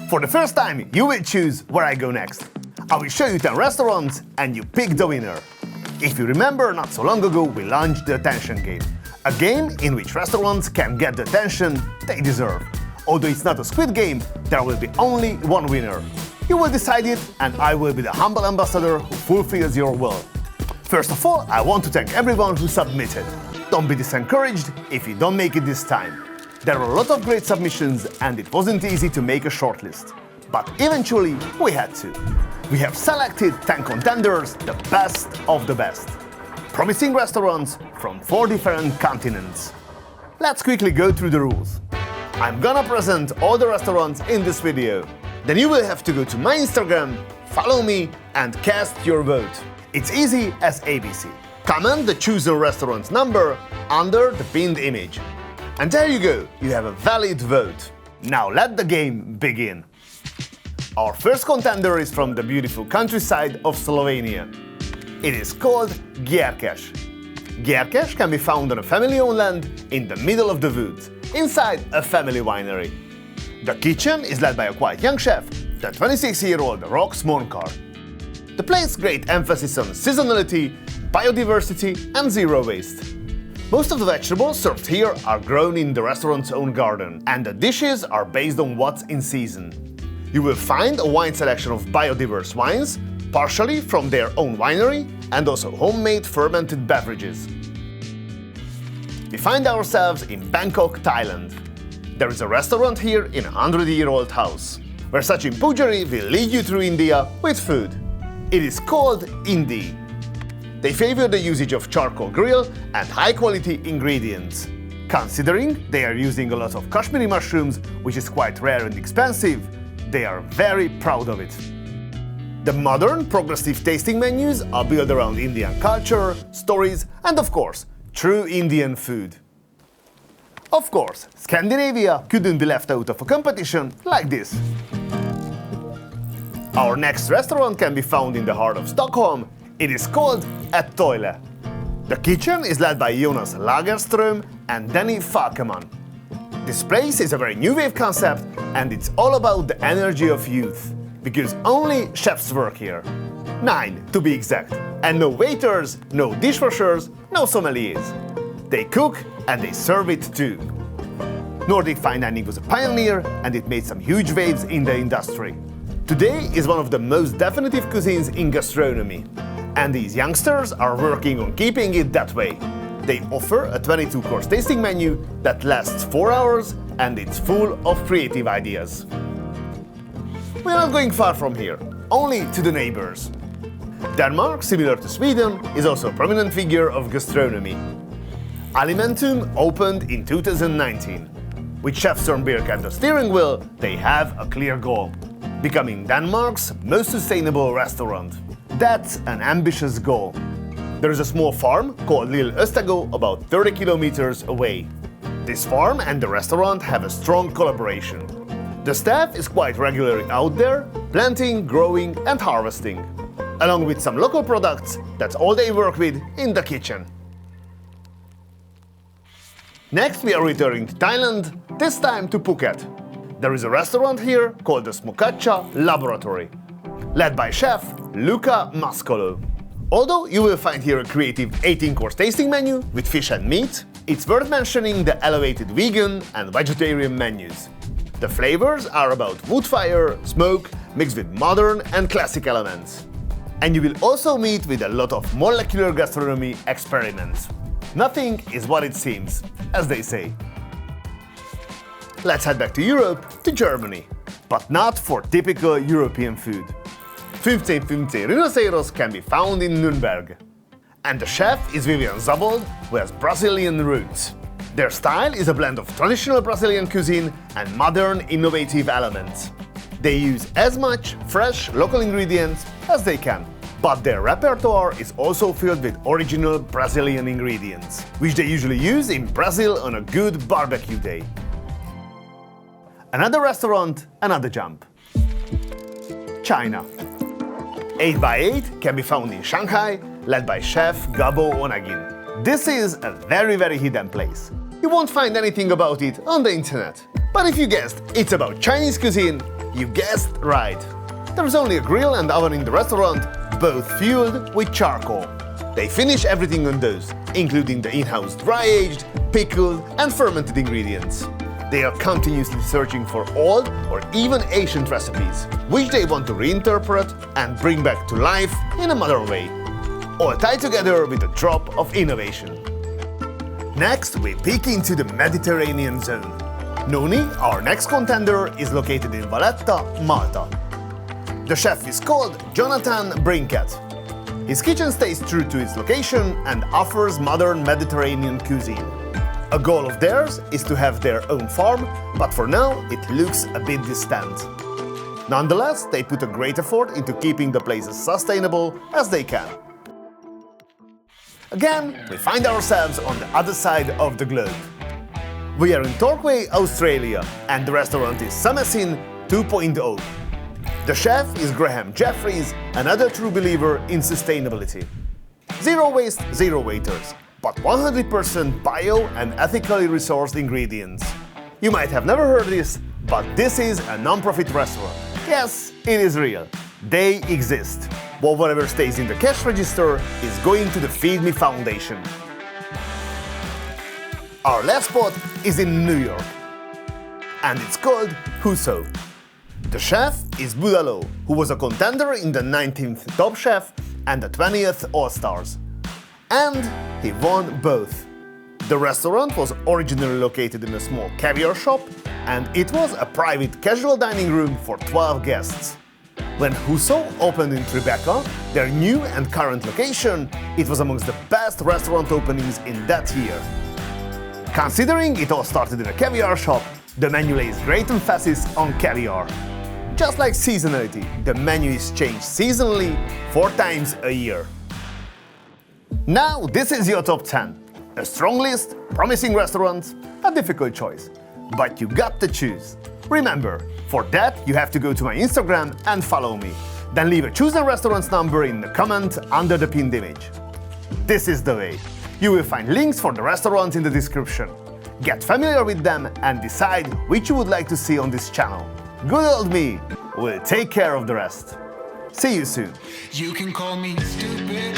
For the first time, you will choose where I go next. I will show you 10 restaurants and you pick the winner. If you remember, not so long ago we launched the attention game. A game in which restaurants can get the attention they deserve. Although it's not a squid game, there will be only one winner. You will decide it and I will be the humble ambassador who fulfills your will. First of all, I want to thank everyone who submitted. Don't be disencouraged if you don't make it this time. There were a lot of great submissions and it wasn't easy to make a shortlist. But eventually, we had to. We have selected 10 contenders, the best of the best. Promising restaurants from 4 different continents. Let's quickly go through the rules. I'm gonna present all the restaurants in this video. Then you will have to go to my Instagram, follow me and cast your vote. It's easy as ABC. Comment the chosen restaurant's number under the pinned image. And there you go, you have a valid vote. Now let the game begin. Our first contender is from the beautiful countryside of Slovenia. It is called Gyerkes. Gyerkes can be found on a family-owned land in the middle of the woods, inside a family winery. The kitchen is led by a quite young chef, the 26-year-old Rox Monkar. The place's great emphasis on seasonality, biodiversity and zero waste. Most of the vegetables served here are grown in the restaurant's own garden, and the dishes are based on what's in season. You will find a wine selection of biodiverse wines, partially from their own winery, and also homemade fermented beverages. We find ourselves in Bangkok, Thailand. There is a restaurant here in a 100-year-old house, where Sachin Pujari will lead you through India with food. It is called Indi. They favor the usage of charcoal grill and high-quality ingredients. Considering they are using a lot of Kashmiri mushrooms, which is quite rare and expensive, they are very proud of it. The modern, progressive tasting menus are built around Indian culture, stories, and of course, true Indian food. Of course, Scandinavia couldn't be left out of a competition like this. Our next restaurant can be found in the heart of Stockholm. It is called Ett Toile. The kitchen is led by Jonas Lagerström and Danny Falkeman. This place is a very new wave concept and it's all about the energy of youth, because only chefs work here. 9 to be exact. And no waiters, no dishwashers, no sommeliers. They cook and they serve it too. Nordic fine dining was a pioneer and it made some huge waves in the industry. Today is one of the most definitive cuisines in gastronomy. And these youngsters are working on keeping it that way. They offer a 22-course tasting menu that lasts 4 hours and it's full of creative ideas. We're not going far from here, only to the neighbors. Denmark, similar to Sweden, is also a prominent figure of gastronomy. Alimentum opened in 2019. With Chef Søren at the steering wheel, they have a clear goal: becoming Denmark's most sustainable restaurant. That's an ambitious goal. There is a small farm called Lille Østegård about 30 kilometers away. This farm and the restaurant have a strong collaboration. The staff is quite regularly out there, planting, growing and harvesting. Along with some local products, that's all they work with in the kitchen. Next we are returning to Thailand, this time to Phuket. There is a restaurant here called the Smokacha Laboratory, led by chef Luca Mascolo. Although you will find here a creative 18-course tasting menu with fish and meat, it's worth mentioning the elevated vegan and vegetarian menus. The flavors are about wood fire, smoke, mixed with modern and classic elements. And you will also meet with a lot of molecular gastronomy experiments. Nothing is what it seems, as they say. Let's head back to Europe, to Germany. But not for typical European food. 1515 Rhinoceiros can be found in Nuremberg. And the chef is Vivian Zabold, who has Brazilian roots. Their style is a blend of traditional Brazilian cuisine and modern, innovative elements. They use as much fresh, local ingredients as they can. But their repertoire is also filled with original Brazilian ingredients, which they usually use in Brazil on a good barbecue day. Another restaurant, another jump. China. 8x8 can be found in Shanghai, led by chef Gabo Onagin. This is a very hidden place. You won't find anything about it on the internet. But if you guessed it's about Chinese cuisine, You guessed right. There's only a grill and oven in the restaurant, both fueled with charcoal. They finish everything on those, including the in-house dry-aged, pickled and fermented ingredients. They are continuously searching for old or even ancient recipes, which they want to reinterpret and bring back to life in a modern way. All tied together with a drop of innovation. Next, we peek into the Mediterranean zone. Noni, our next contender, is located in Valletta, Malta. The chef is called Jonathan Brinket. His kitchen stays true to its location and offers modern Mediterranean cuisine. A goal of theirs is to have their own farm, but for now it looks a bit distant. Nonetheless, they put a great effort into keeping the place as sustainable as they can. Again, we find ourselves on the other side of the globe. We are in Torquay, Australia, and the restaurant is Samesin 2.0. The chef is Graham Jeffries, another true believer in sustainability. Zero waste, zero waiters, but 100% bio and ethically resourced ingredients. You might have never heard this, but this is a non-profit restaurant. Yes, it is real. They exist. But whatever stays in the cash register is going to the Feed Me Foundation. Our last spot is in New York, and it's called Huso. The chef is Budalo, who was a contender in the 19th Top Chef and the 20th All-Stars. And he won both. The restaurant was originally located in a small caviar shop, and it was a private casual dining room for 12 guests. When Huso opened in Tribeca, their new and current location, it was amongst the best restaurant openings in that year. Considering it all started in a caviar shop, the menu lays great emphasis on caviar. Just like seasonality, the menu is changed seasonally 4 times a year. Now this is your top 10. A strong list, promising restaurants, a difficult choice. But you got to choose. Remember, for that you have to go to my Instagram and follow me. Then leave a chosen restaurant's number in the comment under the pinned image. This is the way. You will find links for the restaurants in the description. Get familiar with them and decide which you would like to see on this channel. Good old me will take care of the rest. See you soon. You can call me stupid.